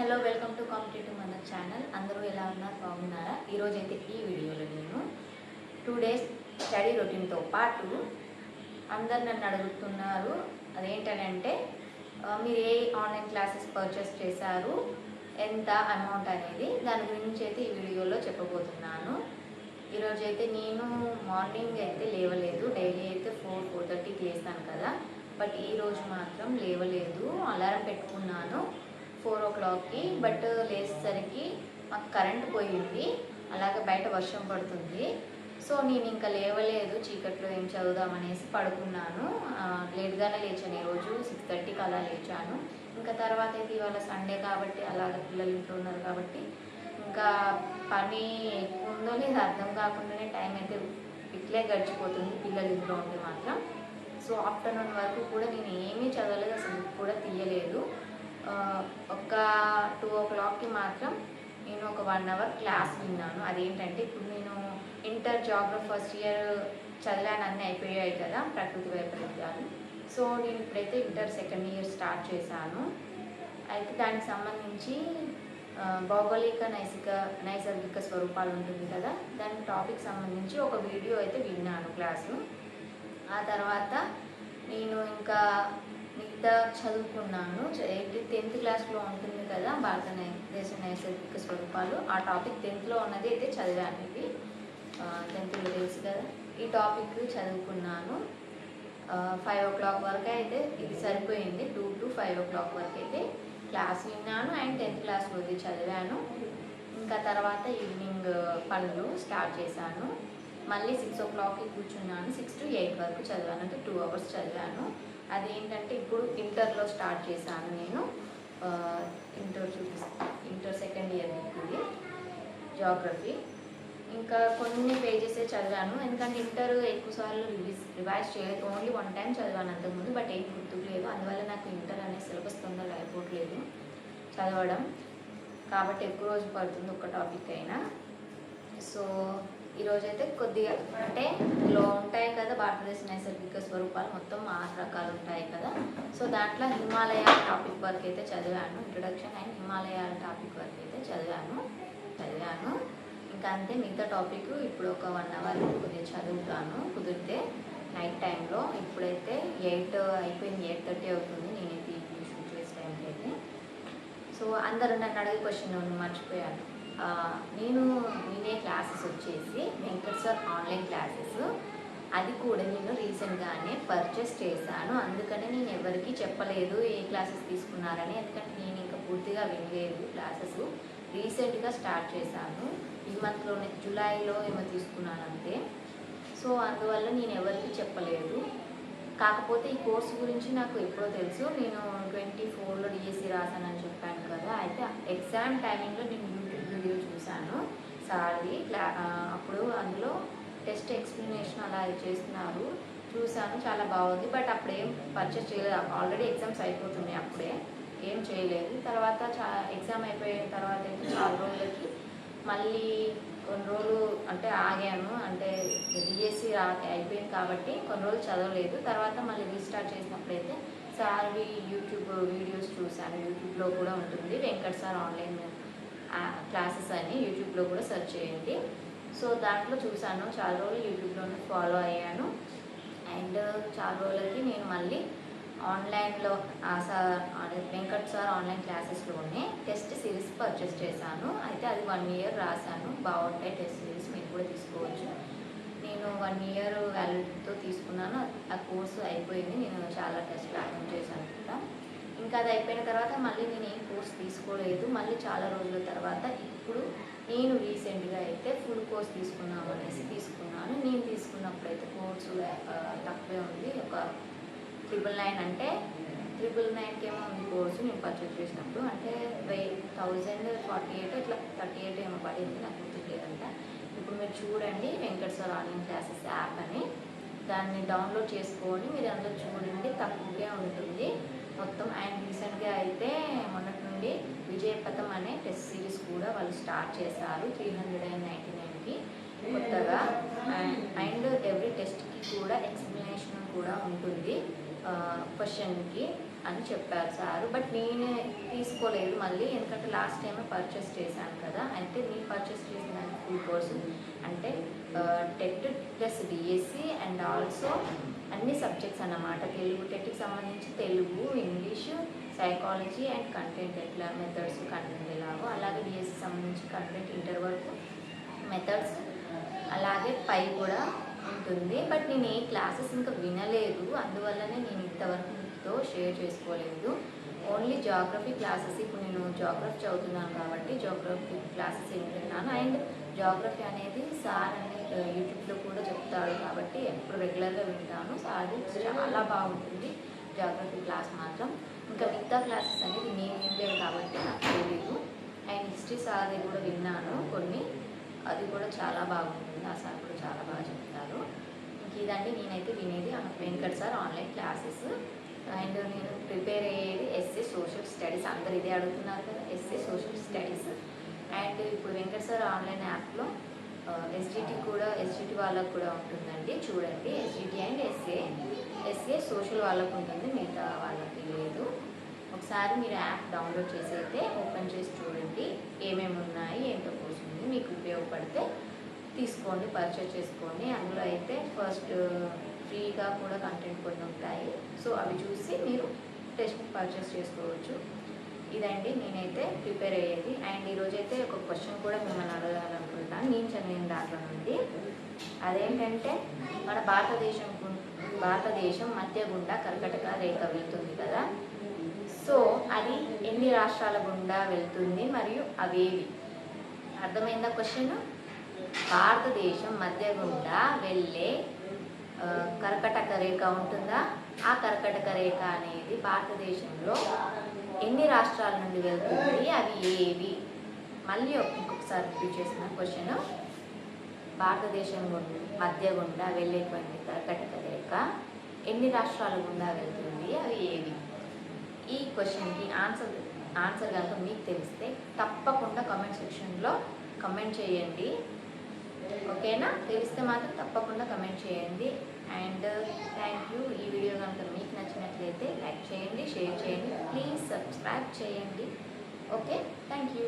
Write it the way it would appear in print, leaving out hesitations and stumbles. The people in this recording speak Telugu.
హలో వెల్కమ్ టు కాంపిటేటివ్ మన ఛానల్. అందరూ ఎలా ఉన్నారు, బాగున్నారా? ఈరోజు అయితే ఈ వీడియోలో నేను 2 డేస్ స్టడీ రొటీన్తో పాటు అందరు నన్ను అడుగుతున్నారు అదేంటంటే మీరు ఏ ఆన్లైన్ క్లాసెస్ పర్చేస్ చేశారు, ఎంత అమౌంట్ అనేది, దాని గురించి అయితే ఈ వీడియోలో చెప్పబోతున్నాను. ఈరోజు అయితే నేను మార్నింగ్ అయితే లేవలేదు. డైలీ అయితే 4:30కి లేస్తాను కదా, బట్ ఈరోజు మాత్రం లేవలేదు. అలారం పెట్టుకున్నాను 4 o'clockకి. బట్ లేచేసరికి మాకు కరెంట్ పోయింది, అలాగే బయట వర్షం పడుతుంది. సో నేను ఇంకా లేవలేదు, చీకట్లో ఏం చదువుదామనేసి పడుకున్నాను. లేట్గానే లేచాను, ఈరోజు 6:30కి అలా లేచాను. ఇంకా తర్వాత అయితే ఇవాళ సండే కాబట్టి అలాగే పిల్లలు ఇంట్లో ఉన్నారు కాబట్టి ఇంకా పని ఎక్కువ ఉందో లేదో అర్థం కాకుండానే టైం అయితే ఇట్లే గడిచిపోతుంది పిల్లలు ఇంట్లో ఉంటే మాత్రం. సో ఆఫ్టర్నూన్ వరకు కూడా నేను ఏమీ చదవలేదు, అసలు కూడా తీయలేదు. ఒక 2 o'clockకి మాత్రం నేను ఒక 1 hour క్లాస్ విన్నాను. అదేంటంటే ఇప్పుడు నేను ఇంటర్ జాగ్రఫీ ఫస్ట్ ఇయర్ చదివాను, అన్నీ అయిపోయాయి కదా ప్రకృతి వైపరీత్యాలు. సో నేను ఇప్పుడైతే ఇంటర్ సెకండ్ ఇయర్ స్టార్ట్ చేశాను. అయితే దానికి సంబంధించి భౌగోళిక నైసర్గిక స్వరూపాలు ఉంటుంది కదా, దాని టాపిక్ సంబంధించి ఒక వీడియో అయితే విన్నాను క్లాసు. ఆ తర్వాత నేను ఇంకా మిగతా చదువుకున్నాను. 10th క్లాస్లో ఉంటుంది కదా భారతదేశ నైసర్గిక స్వరూపాలు, ఆ టాపిక్ 10thలో ఉన్నది అయితే చదివాను. ఇది 10thలో తెలుసు కదా, ఈ టాపిక్ చదువుకున్నాను. 5 o'clock వరకు అయితే ఇది సరిపోయింది. 2 to 5 o'clock వరకు అయితే క్లాస్ విన్నాను అండ్ 10th క్లాస్లో ఇది చదివాను. ఇంకా తర్వాత ఈవినింగ్ పనులు స్టార్ట్ చేశాను. మళ్ళీ 6 o'clockకి కూర్చున్నాను. 6 to 8 వరకు చదివాను, అంటే 2 hours చదివాను. అదేంటంటే ఇప్పుడు ఇంటర్లో స్టార్ట్ చేశాను నేను. ఇంటర్ సెకండ్ ఇయర్ ఇది జాగ్రఫీ. ఇంకా కొన్ని పేజెసే చదివాను, ఎందుకంటే ఇంటర్ ఎక్కువసార్లు రివైజ్ చేయలేదు. ఓన్లీ 1 time చదివాను అంతకుముందు, బట్ ఏం గుర్తుకు లేదు. అందువల్ల నాకు ఇంటర్ అనే సిలబస్ తొందరగా అయిపోవట్లేదు చదవడం, కాబట్టి ఎక్కువ రోజు పడుతుంది ఒక టాపిక్ అయినా. సో ఈరోజైతే కొద్దిగా అంటే ఇలా ఉంటాయి కదా భారతదేశ నైసర్గిక స్వరూపాలు, మొత్తం 6 రకాలు ఉంటాయి కదా. సో దాంట్లో హిమాలయ టాపిక్ వరకు అయితే చదివాను. ఇంట్రొడక్షన్ అండ్ హిమాలయాల టాపిక్ వరకు అయితే చదివాను. ఇంకా అంతే. మిగతా టాపిక్ ఇప్పుడు ఒక 1 hour కొద్దిగా చదువుతాను కుదిరితే నైట్ టైంలో. ఇప్పుడైతే 8 అయిపోయింది, 8:30 అవుతుంది నేనైతే ఈ షూట్ చేసే టైంకి అయితే. సో అందరూ నన్ను అడిగే క్వశ్చన్ మర్చిపోయాను. నేను వినే క్లాసెస్ వచ్చేసి వెంకట్ సార్ ఆన్లైన్ క్లాసెస్. అది కూడా నేను రీసెంట్గానే పర్చేస్ చేశాను. అందుకనే నేను ఎవరికి చెప్పలేదు ఏ క్లాసెస్ తీసుకున్నారని, ఎందుకంటే నేను ఇంకా పూర్తిగా వినలేదు. క్లాసెస్ రీసెంట్గా స్టార్ట్ చేశాను, ఈ మంత్లోనే జూలైలో ఏమో తీసుకున్నాను అంతే. సో అందువల్ల నేను ఎవరికి చెప్పలేదు. కాకపోతే ఈ కోర్సు గురించి నాకు ఎప్పుడో తెలుసు. నేను 24లో డిఎస్సి రాశానని చెప్పాను కదా, అయితే ఎగ్జామ్ టైమింగ్లో నేను యూట్యూబ్ వీడియో చూశాను సార్ది. అప్పుడు అందులో టెస్ట్ ఎక్స్ప్లెనేషన్ అలా చేస్తున్నారు, చూశాను, చాలా బాగుంది. బట్ అప్పుడు ఏం పర్చేస్ చేయలేదు, ఆల్రెడీ ఎగ్జామ్స్ అయిపోతున్నాయి, అప్పుడే ఏం చేయలేదు. తర్వాత ఎగ్జామ్ అయిపోయిన తర్వాత అయితే చాలా రోజులకి మళ్ళీ కొన్ని రోజులు అంటే ఆగాను, అంటే డిఎస్సి అయిపోయింది కాబట్టి కొన్ని రోజులు చదవలేదు. తర్వాత మళ్ళీ రీస్టార్ట్ చేసినప్పుడైతే సార్వి యూట్యూబ్ వీడియోస్ చూశాను. యూట్యూబ్లో కూడా ఉంటుంది వెంకట్ సార్ ఆన్లైన్ క్లాసెస్ అని, యూట్యూబ్లో కూడా సెర్చ్ చేయండి. సో దాంట్లో చూశాను, చాలా రోజులు యూట్యూబ్లోనే ఫాలో అయ్యాను. అండ్ చాలా రోజులకి నేను మళ్ళీ ఆన్లైన్లో వెంకట్ సార్ ఆన్లైన్ క్లాసెస్లోనే టెస్ట్ సిరీస్ పర్చేస్ చేశాను. అయితే అది 1 year రాశాను, బాగుంటాయి టెస్ట్ సిరీస్, మీరు కూడా తీసుకోవచ్చు. నేను 1 year వ్యాలిడిటీతో తీసుకున్నాను. ఆ కోర్సు అయిపోయింది, నేను చాలా టెస్ట్లు అటెండ్ చేశాను కూడా. ఇంకా అది అయిపోయిన తర్వాత మళ్ళీ నేను ఏం కోర్స్ తీసుకోలేదు. మళ్ళీ చాలా రోజుల తర్వాత ఇప్పుడు నేను రీసెంట్గా అయితే ఫుల్ కోర్స్ తీసుకున్నాను అనేసి తీసుకున్నాను. నేను తీసుకున్నప్పుడైతే కోర్సు తక్కువే ఉంది, ఒక 999, అంటే 999కి ఏమో ఉంది కోర్సు నేను పర్చేస్ చేసినప్పుడు. అంటే 1048 ఇట్లా 38 ఏమో పడింది, నాకు గుర్తులేదంట. ఇప్పుడు మీరు చూడండి Venkat sir online classes app అని, దాన్ని డౌన్లోడ్ చేసుకొని మీరు అందులో చూడండి, తక్కువగా ఉంటుంది మొత్తం. అండ్ రీసెంట్గా అయితే మొన్నటి నుండి విజయపథం అనే టెస్ట్ సిరీస్ కూడా వాళ్ళు స్టార్ట్ చేశారు 399కి కొత్తగా. అండ్ ఎవ్రీ టెస్ట్కి కూడా ఎక్స్ప్లెనేషన్ కూడా ఉంటుంది క్వశ్చన్కి. అని చెప్పారు సారు. బట్ నేను తీసుకోలేదు మళ్ళీ, ఎందుకంటే లాస్ట్ టైం పర్చేస్ చేశాను కదా. అయితే నేను పర్చేస్ చేసిన ఫుల్ కోర్సు అంటే TET plus DSC and also అన్ని సబ్జెక్ట్స్ అన్నమాట. తెలుగు టెట్కి సంబంధించి Telugu, English, psychology and content ఎట్లా మెథడ్స్ కంటెంట్ ఎలాగో, అలాగే డిఎస్సి సంబంధించి కంటెంట్ ఇంటర్ వరకు మెథడ్స్, అలాగే పై కూడా ఉంటుంది. బట్ నేను ఏ క్లాసెస్ ఇంకా వినలేదు, అందువల్లనే నేను ఇంతవరకు మీతో షేర్ చేసుకోలేదు. ఓన్లీ జాగ్రఫీ క్లాసెస్, ఇప్పుడు నేను జాగ్రఫీ చదువుతున్నాను కాబట్టి జాగ్రఫీ క్లాసెస్ వింటున్నాను. అండ్ జాగ్రఫీ అనేది సార్ అనేది యూట్యూబ్లో కూడా చెప్తాడు కాబట్టి ఎప్పుడు రెగ్యులర్గా వింటాను. సార్ది చాలా బాగుంటుంది జాగ్రఫీ క్లాస్ మాత్రం. ఇంకా మిగతా క్లాసెస్ అనేది నేను వినలేదు కాబట్టి నాకు తెలియదు. అండ్ హిస్టరీ సార్ది కూడా విన్నాను కొన్ని, అది కూడా చాలా బాగుంటుంది. ఆ సార్ కూడా చాలా బాగా చెప్తారు. ఇంక ఇదండి నేనైతే వినేది Venkat sir online classes. And నేను ప్రిపేర్ అయ్యేది ఎస్ఏ సోషల్ స్టడీస్. అందరు ఇదే అడుగుతున్నారు కదా, ఎస్ఏ సోషల్ స్టడీస్. అండ్ ఇప్పుడు వెంకట్ సార్ ఆన్లైన్ యాప్లో ఎస్జిటి వాళ్ళకు కూడా ఉంటుందండి, చూడండి. ఎస్జిటి అండ్ ఎస్ఏ సోషల్ వాళ్ళకు ఉంటుంది, మిగతా వాళ్ళకి లేదు. ఒకసారి మీరు యాప్ డౌన్లోడ్ చేసి అయితే ఓపెన్ చేసి చూడండి ఏమేమి ఉన్నాయి, ఎంత కోర్స్ ఉంది, మీకు ఉపయోగపడితే తీసుకోండి, పర్చేస్ చేసుకోండి. అందులో అయితే ఫస్ట్ ఫ్రీగా కూడా కంటెంట్ కొన్ని ఉంటాయి, సో అవి చూసి మీరు టెక్స్ట్ బుక్ పర్చేస్ చేసుకోవచ్చు. ఇదండి నేనైతే ప్రిపేర్ అయ్యేది. అండ్ ఈరోజైతే ఒక క్వశ్చన్ కూడా మిమ్మల్ని అడగాలనుకుంటాను నేను చదివిన దాంట్లో నుండి. అదేంటంటే మన భారతదేశం మధ్య గుండా కర్కటక రేఖ వెళ్తుంది కదా, సో అది ఎన్ని రాష్ట్రాల గుండా వెళ్తుంది మరియు అవేవి? అర్థమైందా క్వశ్చన్? భారతదేశం మధ్య గుండా వెళ్ళే కర్కటక రేఖ ఉంటుందా, ఆ కర్కటక రేఖ అనేది భారతదేశంలో ఎన్ని రాష్ట్రాల నుండి వెళ్తుంది, అవి ఏవి? మళ్ళీ ఇంకొకసారి రిపీట్ చేసిన క్వశ్చన్, భారతదేశం మధ్య గుండా వెళ్ళేటువంటి కర్కటక రేఖ ఎన్ని రాష్ట్రాల గుండా వెళ్తుంది, అవి ఏవి? ఈ క్వశ్చన్కి ఆన్సర్ కనుక మీకు తెలిస్తే తప్పకుండా కామెంట్ సెక్షన్లో కమెంట్ చేయండి, ఓకేనా? తెలిస్తే మాత్రం తప్పకుండా కమెంట్ చేయండి. And thank you. ఈ వీడియో కనుక మీకు నచ్చినట్లయితే లైక్ చేయండి, షేర్ చేయండి, ప్లీజ్ సబ్స్క్రైబ్ చేయండి. Okay, thank you.